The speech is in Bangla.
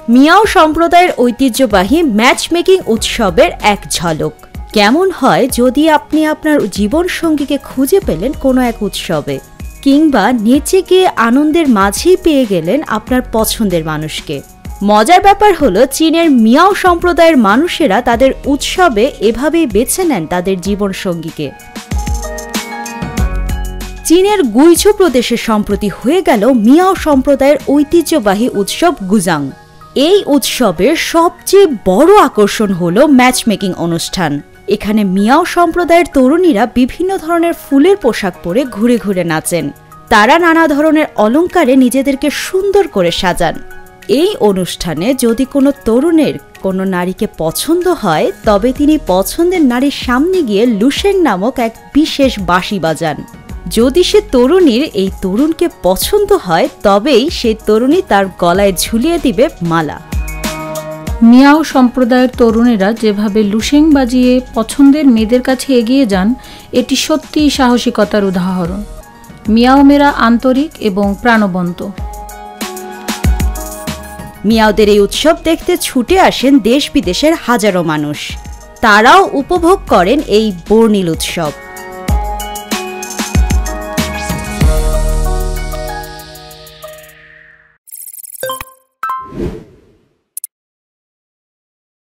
মিয়াও সম্প্রদায়ের ঐতিহ্যবাহী ম্যাচ মেকিং উৎসবের এক ঝলক। কেমন হয় যদি আপনি আপনার জীবনসঙ্গীকে খুঁজে পেলেন কোনো এক উৎসবে, কিংবা নেচে গিয়ে আনন্দের মাঝেই পেয়ে গেলেন আপনার পছন্দের মানুষকে। মজার ব্যাপার হলো, চীনের মিয়াও সম্প্রদায়ের মানুষেরা তাদের উৎসবে এভাবেই বেছে নেন তাদের জীবনসঙ্গীকে। চীনের গুইঝু প্রদেশে সম্প্রতি হয়ে গেল মিয়াও সম্প্রদায়ের ঐতিহ্যবাহী উৎসব গুজাং। এই উৎসবের সবচেয়ে বড় আকর্ষণ হলো ম্যাচ মেকিং অনুষ্ঠান। এখানে মিয়াও সম্প্রদায়ের তরুণীরা বিভিন্ন ধরনের ফুলের পোশাক পরে ঘুরে ঘুরে নাচেন। তারা নানা ধরনের অলংকারে নিজেদেরকে সুন্দর করে সাজান। এই অনুষ্ঠানে যদি কোনো তরুণের কোনো নারীকে পছন্দ হয়, তবে তিনি পছন্দের নারীর সামনে গিয়ে লুশেং নামক এক বিশেষ বাঁশি বাজান। যদি সে তরুণীর এই তরুণকে পছন্দ হয়, তবেই সেই তরুণী তার গলায় ঝুলিয়ে দিবে মালা। মিয়াও সম্প্রদায়ের তরুণেরা যেভাবে লুশেং বাজিয়ে পছন্দের মেয়েদের কাছে এগিয়ে যান, এটি সত্যিই সাহসিকতার উদাহরণ। মিয়াও মেয়েরা আন্তরিক এবং প্রাণবন্ত। মিয়াওদের এই উৎসব দেখতে ছুটে আসেন দেশ বিদেশের হাজারো মানুষ। তারাও উপভোগ করেন এই বর্ণিল উৎসব।